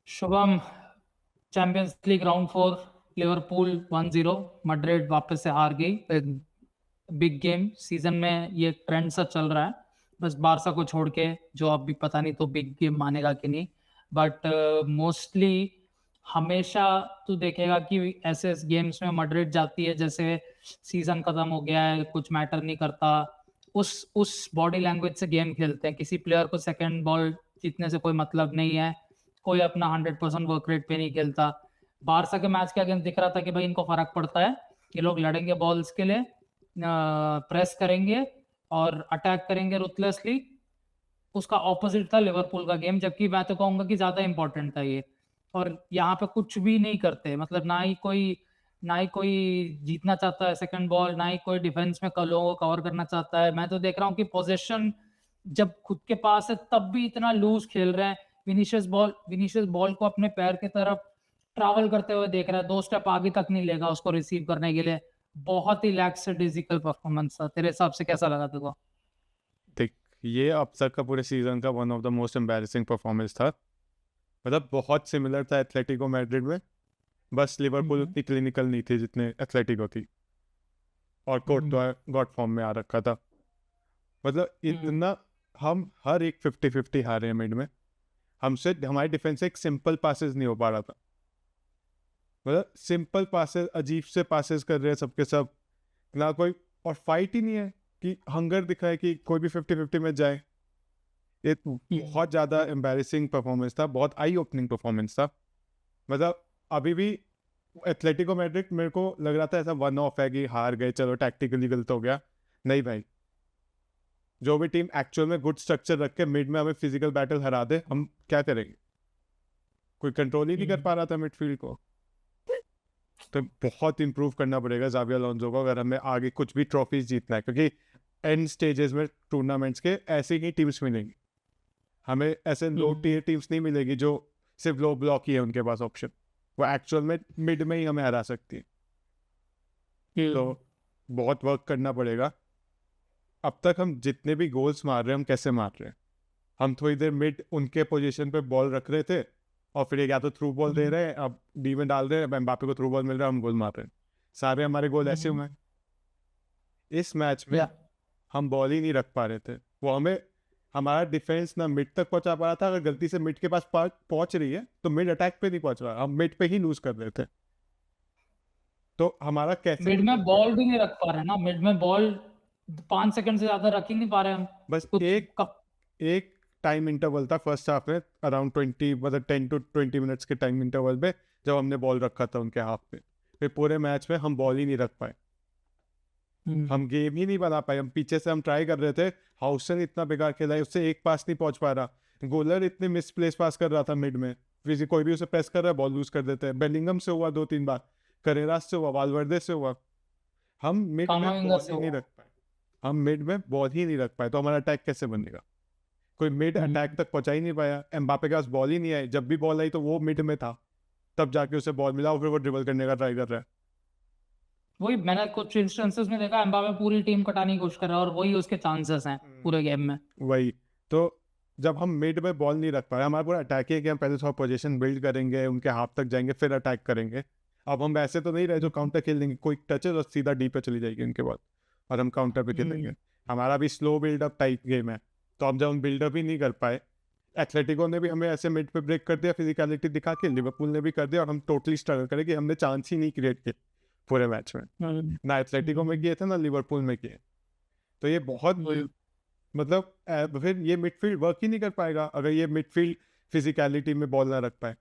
Shubham, champions league round 4, Liverpool 1-0, Madrid वापस से हार गई। बिग गेम सीजन में ये ट्रेंड सा चल रहा है, बस बारसा को छोड़ के, जो अभी पता नहीं तो बिग गेम मानेगा कि नहीं। बट मोस्टली हमेशा तू देखेगा कि ऐसे गेम्स में मैड्रिड जाती है जैसे सीजन खत्म हो गया है, कुछ मैटर नहीं करता। उस बॉडी लैंग्वेज से गेम खेलते हैं, किसी प्लेयर को सेकंड बॉल जीतने से कोई मतलब नहीं है, कोई अपना 100% वर्क रेट पे नहीं खेलता। बारसा के मैच के अगेंस्ट दिख रहा था कि भाई इनको फर्क पड़ता है, ये लोग लड़ेंगे बॉल्स के लिए, प्रेस करेंगे और अटैक करेंगे रुथलेसली। उसका ऑपोजिट था लिवरपूल का गेम, जबकि मैं तो कहूंगा कि ज्यादा इंपॉर्टेंट था ये। और यहाँ पे कुछ भी नहीं करते, मतलब ना ही कोई जीतना चाहता है सेकंड बॉल, ना ही कोई डिफेंस में लोगों को कवर करना चाहता है। मैं तो देख रहा हूँ कि पोजीशन जब खुद के पास है तब भी इतना लूज खेल रहे हैं। विनीशियस बॉल को अपने पैर की तरफ ट्रैवल करते हुए देख रहा है, 2 स्टेप आगे तक नहीं लेगा उसको रिसीव करने के लिए। बहुत ही लैक्स डिजिकल परफॉर्मेंस था। तेरे हिसाब से कैसा लगा तुझको? देख, ये अब तक का पूरे सीजन का one of the most embarrassing performance था। मतलब बहुत सिमिलर था एथलेटिको मैड्रिड में, बस लिवरपूल हम्म, उतनी क्लिनिकल नहीं थी जितने एथलेटिको थी, और कोर्टवा गॉड फॉर्म में आ रखा था। मतलब हम्म, इतना हम हर एक 50-50 हारे हैं मिड में। हमसे हमारी डिफेंस से एक सिंपल पासेस नहीं हो पा रहा था। मतलब सिंपल पासेस, अजीब से पासेस कर रहे हैं सबके सब, ना कोई और फाइट ही नहीं है कि हंगर दिखा है कि कोई भी 50-50 में जाए। ये बहुत ज़्यादा एम्बैरेसिंग परफॉर्मेंस था, बहुत आई ओपनिंग परफॉर्मेंस था। मतलब अभी भी एथलेटिको मैड्रिड मेरे को लग रहा था ऐसा वन ऑफ है कि हार गए, चलो टैक्टिकली गलत हो गया। नहीं भाई, जो भी टीम एक्चुअल में गुड स्ट्रक्चर रख के मिड में हमें फिजिकल बैटल हरा दे, हम क्या करेंगे? कोई कंट्रोल ही नहीं कर पा रहा था मिडफील्ड को। तो बहुत इंप्रूव करना पड़ेगा जावियर अलोंसो को अगर हमें आगे कुछ भी ट्रॉफीज जीतना है, क्योंकि एंड स्टेजेस में टूर्नामेंट्स के ऐसी ही टीम्स मिलेंगी हमें। ऐसे लो टीयर टीम्स नहीं मिलेगी जो सिर्फ लो ब्लॉक ही है उनके पास ऑप्शन। वो एक्चुअल में मिड में ही हमें हरा सकती है। तो बहुत वर्क करना पड़ेगा। अब तक हम जितने भी गोल्स मार रहे हैं, हम कैसे मार रहे हैं? हम थोड़ी देर मिड उनके पोजीशन पे बॉल रख रहे थे, और फिर या तो थ्रू बॉल दे रहे हैं, अब डी में डाल रहे हैं, अब एम्बापे को थ्रू बॉल मिल रहा है, हम गोल मार रहे हैं। सारे हमारे गोल ऐसे हुए हैं। इस मैच में या हम बॉल ही नहीं रख पा रहे थे। वो हमें, हमारा डिफेंस ना मिड तक पहुंचा पा रहा था। अगर गलती से मिड के पास पहुंच रही है तो मिड अटैक पे नहीं पहुंच रहा, हम मिड पे ही लूज कर रहे थे। तो हमारा कैसे मिड भी में करके, बॉल भी नहीं रख पा रहे ना, मिड में बॉल 5 सेकंड से ज्यादा रख ही नहीं पा रहे हम। बस कुछ एक कप एक टाइम इंटरवल था फर्स्ट हाफ में, अराउंड 20, मतलब 10 to 20 मिनट्स के टाइम इंटरवल पे, जब हमने बॉल रखा था उनके हाफ पे। फिर पूरे मैच में हम बॉल ही नहीं रख पाए, हम गेम ही नहीं बना पाए। हम पीछे से हम ट्राई कर रहे थे। हाउसन इतना बेकार खेला है, उससे एक पास नहीं पहुंच पा रहा। गोलर इतने मिसप्लेस पास कर रहा था मिड में, फिर कोई भी उसे प्रेस कर रहा है, बॉल लूज कर देते हैं। बेलिंगम से हुआ 2-3 बार, करेरास से हुआ, वालवर्दे से हुआ। हम मिड में कामाविंगा बॉल से ही नहीं हुआ। रख पाए। हम मिड में बॉल ही नहीं रख पाए, तो हमारा अटैक कैसे बनेगा? कोई मिड अटैक तक पहुंचा ही नहीं पाया। एम्बापे के पास बॉल ही नहीं आई, जब भी बॉल आई तो वो मिड में था, तब जाके उसे बॉल मिला और फिर वो ड्रिबल करने का ट्राई कर रहा है। वही मैंने कुछ इंस्टेंसेस में देखा, एम्बापे पूरी टीम कटाने की कोशिश कर रहा है और वही उसके चांसेस हैं पूरे गेम में। वही तो, जब हम मिड में बॉल नहीं रख पाए, हमारा पूरा अटैक है कि हम पहले थोड़ा पोजीशन बिल्ड करेंगे, उनके हाथ तक जाएंगे, फिर अटैक करेंगे। अब हम वैसे तो नहीं रहे जो काउंटर खेल देंगे, कोई टच है तो सीधा डी पे चली जाएगी उनके बाद, और हम काउंटर पे खेलेंगे। हमारा भी स्लो बिल्डअप टाइप गेम है, तो अब जब हम बिल्डअप ही नहीं कर पाए, एथलेटिको ने भी हमें ऐसे मिड पे ब्रेक कर दिया, फिजिकलिटी दिखा के, लिवरपूल ने भी कर दिया, और हम टोटली स्ट्रगल करें कि हमने चांस ही नहीं क्रिएट किए पूरे मैच में। ना एथलेटिको में किए थे, ना लिवरपूल में किए। तो ये बहुत, मतलब फिर ये मिडफील्ड वर्क ही नहीं कर पाएगा अगर ये मिडफील्ड फिजिकलिटी में बॉल ना रख पाए।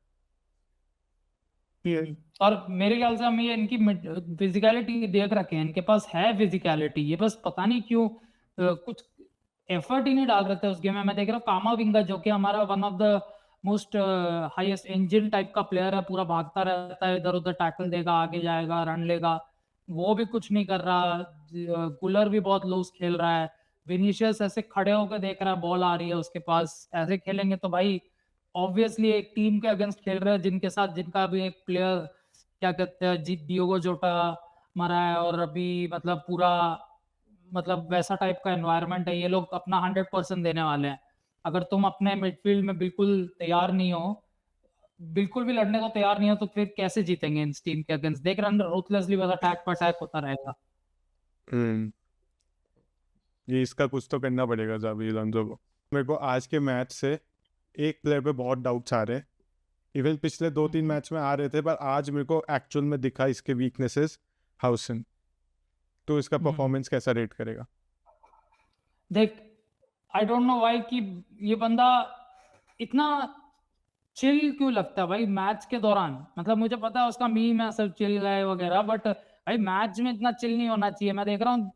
और मेरे ख्याल से हम ये इनकी फिजिकलिटी देख रखे हैं, इनके पास है फिजिकलिटी, ये बस पता नहीं क्यों कुछ एफर्ट ही नहीं डाल रहे थे उस गेम में। मैं देख रहा हूँ कामाविंगा, जो कि हमारा one of the most highest engine type का प्लेयर है, पूरा भागता रहता है, इधर उधर टैकल देगा, आगे जाएगा, रन लेगा, वो भी कुछ नहीं कर रहा। गुलर भी बहुत लूज खेल रहा है। विनीशियस ऐसे खड़े होकर देख रहा है, बॉल आ रही है उसके पास, ऐसे खेलेंगे तो भाई ऑब्वियसली एक टीम के अगेंस्ट खेल रहे हैं जिनके साथ, जिनका भी एक प्लेयर क्या कहते हैं, डियोगो जोटा मरा है, और अभी मतलब पूरा, मतलब वैसा टाइप का एनवायरनमेंट है। ये लोग अपना 100% देने वाले हैं। अगर तुम अपने मिडफील्ड में बिल्कुल तैयार नहीं हो, बिल्कुल भी लड़ने को तैयार नहीं है तो फिर कैसे जीतेंगे इन टीम के अगेंस्ट? देख रहे हैं रूथलेसली बस अटैक पर अटैक होता रहेगा। ये इसका कुछ तो करना पड़ेगा जावी अलोंसो को। मेरे को आज के मैच से एक प्लेयर पे बहुत डाउट्स आ रहे हैं। इवन पिछले 2-3 मैच में आ रहे थे, पर आज मेरे को एक्चुअल में दिखा इसके वीकनेसेस हाउसन। तो इसका परफॉर्मेंस कैसा रेट करेगा? देख, आई डोंट नो व्हाई कि ये बंदा इतना चिल क्यों लगता है भाई मैच के दौरान। मतलब मुझे पता है उसका मीम है सब चिल है वगैरह, बट भाई मैच में इतना चिल नहीं होना चाहिए। मैं देख रहा हूँ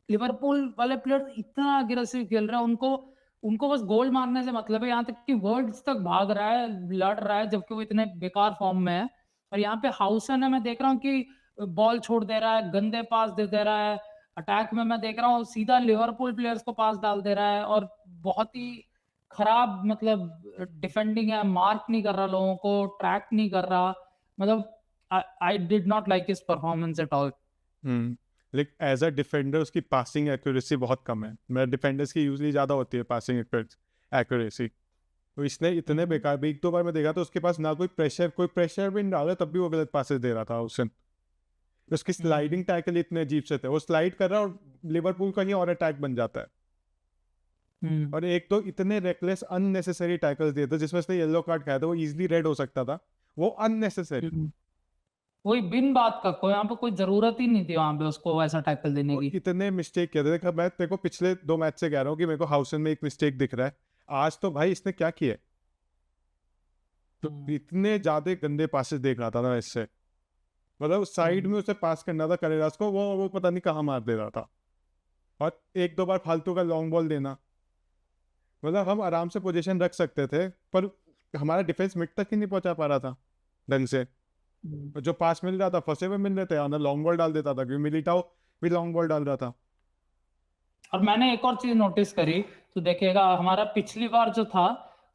लिवरपूल वाले प्लेयर इतना अग्रेसिव खेल रहे हैं, उनको उनको बस गोल मारने से मतलब है। यहाँ तक कि वर्ड्स तक भाग रहा है, लड़ रहा है, जबकि वो इतने बेकार फॉर्म में है। और यहाँ पे हाउसन है, मैं देख रहा हूँ कि बॉल छोड़ दे रहा है, गंदे पास दे रहा है। अटैक में मैं देख रहा हूँ सीधा लिवरपूल प्लेयर्स को पास डाल दे रहा है, और बहुत ही खराब मतलब डिफेंडिंग है, मार्क नहीं कर रहा लोगों को, ट्रैक नहीं कर रहा। मतलब I did not like his performance at all. Like as a defender उसकी पासिंग एक्यूरेसी बहुत कम है। मेरे डिफेंडर्स की यूजली ज़्यादा होती है पासिंग एक्यूरेसी। तो इसने इतने बेकार भी, एक दो बार मैं देखा तो उसके पास ना कोई प्रेशर भी नहीं डाला, तब भी वो गलत पासेस दे रहा था हाउसन। उसकी स्लाइडिंग टैकल इतने अजीब से थे, वो स्लाइड कर रहा है और लिवरपूल का ही और अटैक बन जाता है। और एक तो इतने रेकलेस अननेसेसरी टैकल्स दिए थे, जिसमें उसने येलो कार्ड खाया था, वो इजीली रेड हो सकता था, वो अननेसेसरी। कोई बिन बात का, कोई यहाँ पे कोई जरूरत ही नहीं थी वहां पे उसको ऐसा टैकल देने की। इतने मिस्टेक किए थे। देखा, मैं तेरे को पिछले 2 मैच से कह रहा हूँ कि मेरे को हाउसन में एक मिस्टेक दिख रहा है। आज तो भाई इसने क्या किया, तो इतने ज्यादा गंदे पासेस देख रहा था ना इससे। मतलब साइड में उसे पास करना था करेरास को, वो पता नहीं कहाँ मार दे रहा था। और एक दो बार फालतू का लॉन्ग बॉल देना, मतलब हम आराम से पोजीशन रख सकते थे, पर हमारा डिफेंस मिड तक ही नहीं पहुंचा पा रहा था ढंग से। जो पास मिल रहा था फंसे हुए मिल रहे थे, और लॉन्ग बॉल डाल देता था, क्योंकि मिलिटाओ भी लॉन्ग बॉल डाल रहा था। और मैंने एक और चीज नोटिस करी, तो देखिएगा हमारा पिछली बार जो था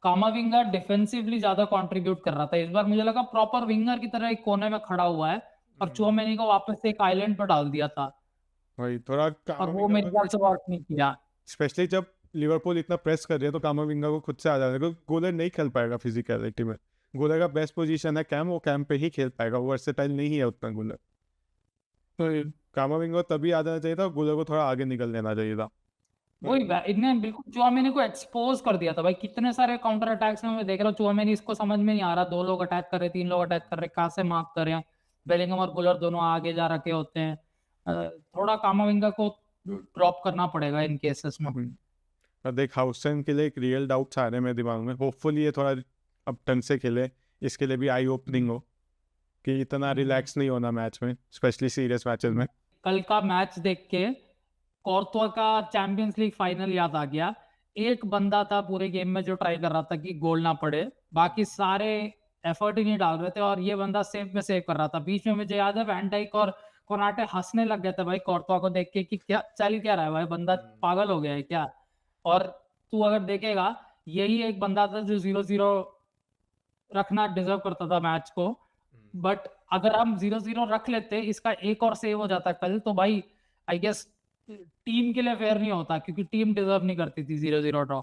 कामाविंगा डिफेंसिवली ज्यादा कंट्रीब्यूट कर रहा था। इस बार मुझे लगा प्रॉपर विंगर की तरह एक कोने में खड़ा हुआ है, और चुआमेनी को वापस से एक आइलैंड पर डाल दिया था, वही थोड़ा और वो मेरे ख्याल से वर्क नहीं किया। स्पेशली जब लिवरपूल इतना प्रेस कर रही है, तो कामाविंगा को खुद से आ जाना है, क्योंकि गोलर नहीं खेल पाएगा फिजिकलिटी में। गोलर का बेस्ट पोजीशन है कैम, वो कैम पे ही खेल पाएगा, वो वर्सेटाइल नहीं है उतना गोलर। तो कामाविंगा को तभी आ जाना चाहिए था, गोलर को थोड़ा आगे निकल देना चाहिए था। वही इनने बिल्कुल चुआमेनी को एक्सपोज कर दिया था भाई। कितने सारे काउंटर अटैक्स में मैं देख रहा हूँ चुआमेनी, इसको समझ में नहीं आ रहा, 2 लोग अटैक कर रहे, 3 लोग अटैक कर रहे, कहाँ से मार्क कर रहे हैं। बेलिंगम और गुलर दोनों आगे जा रखे होते हैं। थोड़ा कामाविंगा को ड्रॉप करना पड़ेगा इन केसेस में। पर देख, हाउसन के लिए एक रियल डाउट्स आ रहे हैं मेरे दिमाग में। होपफुली ये थोड़ा अब ढंग से खेले, इसके लिए भी आई ओपनिंग हो, कि इतना रिलैक्स नहीं होना मैच में, स्पेशली सीरियस मैचेस में। कल का मैच देख के कोर्तवा का चैंपियंस लीग फाइनल याद आ गया। एक बंदा था पूरे गेम में जो ट्राई कर रहा था कि गोल ना पड़े, बाकी सारे एफर्ट ही नहीं डाल रहे थे, और ये बंदा सेव में सेव कर रहा था। बीच में मुझे याद है वैन डाइक और कोनाटे हंसने लग गए थे भाई कोर्तवा को देख के कि क्या चल क्या रहा है भाई, बंदा पागल हो गया है क्या। और तू अगर देखेगा, यही एक बंदा था जो 0-0 रखना डिजर्व करता था मैच को। बट अगर हम 0-0 रख लेते, इसका एक और सेव हो जाता कल, तो भाई आई गेस टीम के लिए फेयर नहीं होता, क्योंकि टीम डिजर्व नहीं करती थी 0-0 ड्रॉ।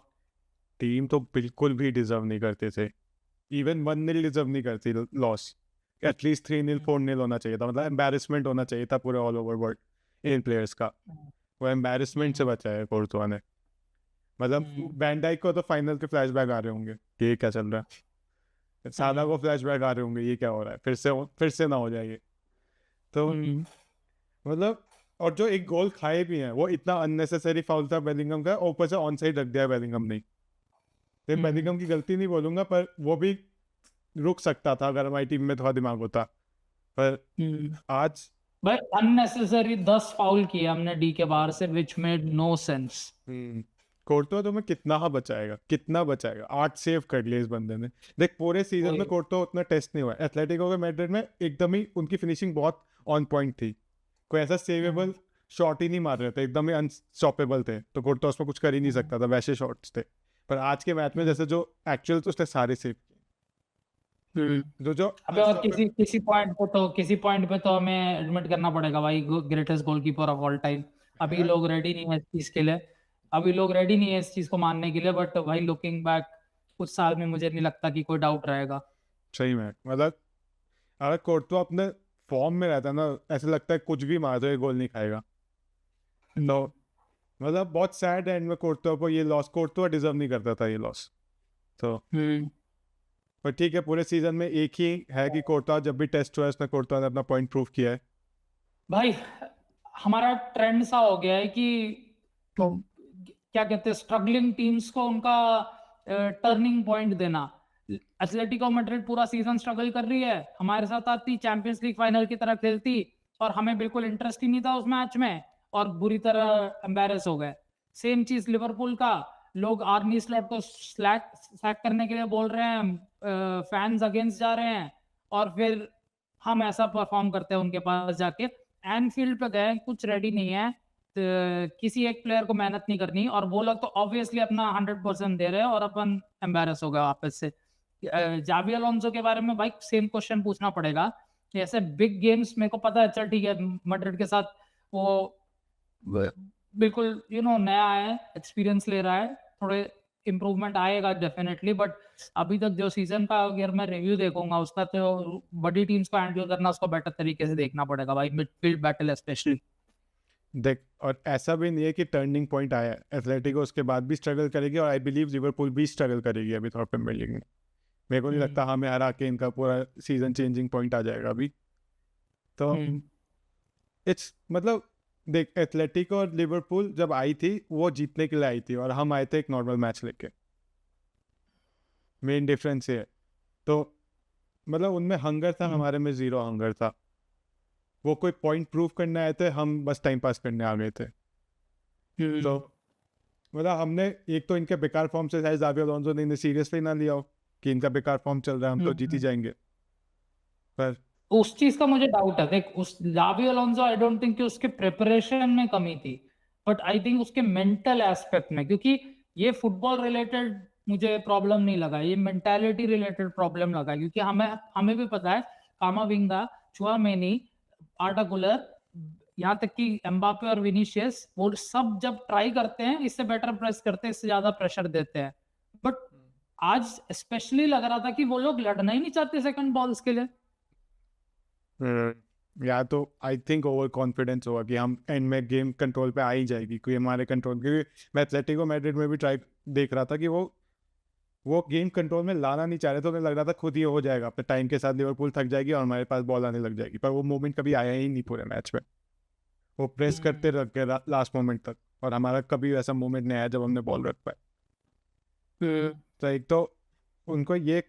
टीम तो बिल्कुल भी डिजर्व नहीं करते थे। इवन 1-0 डिजर्व नहीं करती लॉस। एटलीस्ट 3-0 4-0 होना चाहिए था। मतलब एम्बैरेसमेंट होना चाहिए था पूरे all over world in players का। वो एम्बैरेसमेंट से बचा है कोर्तवा ने। मतलब वैन डाइक को तो फाइनल के फ्लैशबैक आ रहे होंगे कि ये क्या चल रहा है। साला को फ्लैशबैक आ रहे होंगे, ये क्या हो रहा है, फिर से ना हो जाएगी। तो मतलब, और जो एक गोल खाए भी हैं, वो इतना अननेसेसरी फाउल था बेलिंगम का, ऊपर से ऑन साइड रख दिया बेलिंगम ने। तो बेलिंगम की गलती नहीं बोलूंगा, पर वो भी रुक सकता था अगर हमारी टीम में थोड़ा दिमाग होता। पर आज भाई अननेसेसरी 10 फाउल किए हमने डी के बाहर से, विच मेड नो सेंस। कोर्टो तुम्हें कितना बचाएगा 8 सेव कर लिए इस बंदे ने। देख, पूरे सीजन में कोर्टो उतना टेस्ट नहीं हुआ। एथलेटिको के मैड्रिड में एकदम ही उनकी फिनिशिंग बहुत ऑन पॉइंट थी, कोई ऐसा सेवेबल शॉट ही नहीं मार रहे थे, एकदम ही अनस्टॉपेबल थे। तो कोर्टो उसमें कुछ कर ही नहीं सकता था, वैसे शॉट्स थे। पर आज के मैच में जैसे जो एक्चुअल, तो उसने सारे सेव किए। जो अबे और किसी पॉइंट पे तो हमें एडमिट करना पड़ेगा भाई, greatest goalkeeper of all time. अभी लोग रेडी नहीं है इस चीज के लिए, अभी लोग रेडी नहीं है इस चीज को मानने के लिए, बट भाई लुकिंग बैक कुछ साल में मुझे नहीं लगता कि कोई डाउट रहेगा। सही में मतलब अगर कोर्टवा अपने फॉर्म में रहता ना, ऐसे लगता है कुछ भी मार दो ये गोल नहीं खाएगा। तो मतलब बहुत सैड एंड में कोर्टवा को ये लॉस, कोर्टवा डिजर्व नहीं करता था ये लॉस। तो पर ठीक है, पूरे सीजन में एक ही है कि कोर्टवा जब भी टेस्ट हुआ है उसने, कोर्टवा ने अपना पॉइंट प्रूव किया है। भाई हमारा ट्रेंड सा हो गया है कि क्या कहते हैं, स्ट्रगलिंग टीम्स को उनका टर्निंग पॉइंट देना। एथलेटिको मैड्रिड पूरा सीजन स्ट्रगल कर रही है, हमारे साथ आती चैंपियंस लीग फाइनल की तरह खेलती और हमें बिल्कुल इंटरेस्ट ही नहीं था उस मैच में और बुरी तरह एम्बैरेस हो गए। सेम चीज लिवरपूल का, लोग आर्नी स्लॉट को सैक करने के लिए बोल रहे हैं, फैंस अगेंस्ट जा रहे हैं और फिर हम ऐसा परफॉर्म करते हैं उनके पास जाके। एनफील्ड पे गए, कुछ रेडी नहीं है, तो किसी एक प्लेयर को मेहनत नहीं करनी और वो लोग तो ऑब्वियसली अपना 100% दे रहे हैं और अपन एम्बैरेस हो गए वापस से। जावी अलोंसो के बारे में भाई सेम क्वेश्चन पूछना पड़ेगा कि ऐसे बिग गेम्स, मेरे को पता है, चल ठीक है मैड्रिड के साथ वो बिल्कुल नया है, एक्सपीरियंस ले रहा है, थोड़े इम्प्रूवमेंट आएगा डेफिनेटली, बट अभी तक जो सीजन का अगर मैं रिव्यू देखूंगा उसका, तो बड़ी टीम्स को हैंडल करना उसको बेटर तरीके से देखना पड़ेगा भाई, मिडफील्ड बैटल स्पेशली। देख, और ऐसा भी नहीं है कि टर्निंग पॉइंट आया है, एथलेटिको उसके बाद भी स्ट्रगल करेगी और आई बिलीव लिवरपूल भी स्ट्रगल करेगी अभी थोड़ा प्रीमियर लीग में। मेरे को नहीं लगता हमें हरा के इनका पूरा सीजन चेंजिंग पॉइंट आ जाएगा अभी। तो इट्स मतलब देख, एथलेटिको और लिवरपूल जब आई थी वो जीतने के लिए आई थी और हम आए थे एक नॉर्मल मैच लेके, मेन डिफरेंस ये है। तो मतलब उनमें हंगर था, हमारे में जीरो हंगर था। वो कोई पॉइंट प्रूव करने आए थे, हम बस टाइम पास करने आ गए थे। तो मतलब हमने एक तो इनके बेकार फॉर्म से शायद जावी अलोंसो ने सीरियसली ना लिया हो कि इनका बेकार फॉर्म चल रहा है, हम तो जीत ही जाएंगे। पर उस चीज का मुझे डाउट है। देख, उस जावी अलोंसो, आई डोंट थिंक कि उसके प्रिपरेशन में कमी थी, बट आई थिंक उसके मेंटल एस्पेक्ट में, क्योंकि ये फुटबॉल रिलेटेड मुझे प्रॉब्लम नहीं लगा, ये मेंटालिटी रिलेटेड प्रॉब्लम लगा। क्योंकि हमें भी पता है कामाविंगा, चुआमेनी, आर्दा गुलर, यहाँ तक कि एम्बापे और विनीशियस, वो सब जब ट्राई करते हैं इससे बेटर प्रेस करते हैं, इससे ज्यादा प्रेशर देते हैं, बट आज स्पेशली लग रहा था कि वो लोग लड़ना ही नहीं चाहते सेकंड बॉल्स के लिए। या तो आई थिंक ओवर कॉन्फिडेंस होगा कि हम एंड में गेम कंट्रोल पे आ ही जाएगी, क्योंकि हमारे कंट्रोल, क्योंकि मैं एथलेटिको मैड्रिड में भी ट्राई देख रहा था कि वो गेम कंट्रोल में लाना नहीं चाह रहे, तो उन्हें लग रहा था खुद ही हो जाएगा, अपने टाइम के साथ लिवरपूल थक जाएगी और हमारे पास बॉल आने लग जाएगी। पर वो मोमेंट कभी आया ही नहीं पूरे मैच में, वो प्रेस करते रह गए लास्ट मोमेंट तक और हमारा कभी ऐसा मोमेंट नहीं आया जब हमने बॉल रख पाए। तो एक तो उनको ये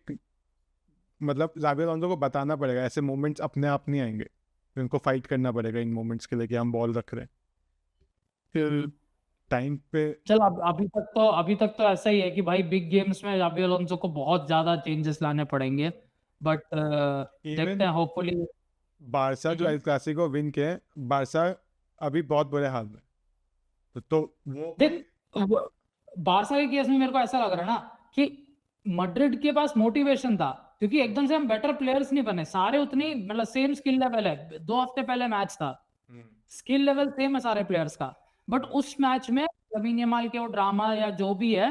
मतलब जावी अलोंसो को बताना पड़ेगा ऐसे मोमेंट्स अपने आप नहीं आएंगे, उनको फाइट करना पड़ेगा इन मोमेंट्स के लिए कि हम बॉल रख रहे हैं टाइम पे। चल, अभी तक तो ऐसा ही है कि भाई बिग गेम्स में जावी अलोंसो को बहुत ज्यादा चेंजेस लाने पड़ेंगे, बट देखते हैं होपफुली। बारसा जो एल क्लासिको विन के, बारसा अभी बहुत बुरे हाल में, तो वो देख, बारसा के केस में मेरे को ऐसा लग रहा है ना कि मैड्रिड के पास मोटिवेशन था, क्योंकि एकदम से हम बेटर प्लेयर्स नहीं बने, सारे उतनी मतलब सेम स्किल लेवल है, 2 हफ्ते पहले मैच था, स्किल लेवल सेम है सारे प्लेयर्स का, बट उस मैच में लमीन यमाल के वो ड्रामा या जो भी है,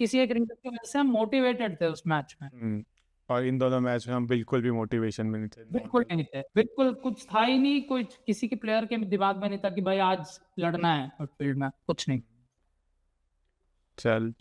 किसी एक रीजन की वजह से हम मोटिवेटेड थे उस मैच में। और इन दोनों मैच में हम बिल्कुल भी मोटिवेशन में नहीं थे, बिल्कुल नहीं थे, बिल्कुल कुछ था ही नहीं, कोई किसी के प्लेयर के दिमाग में नहीं था कि भाई आज लड़ना है फील्ड में, कुछ नहीं। चल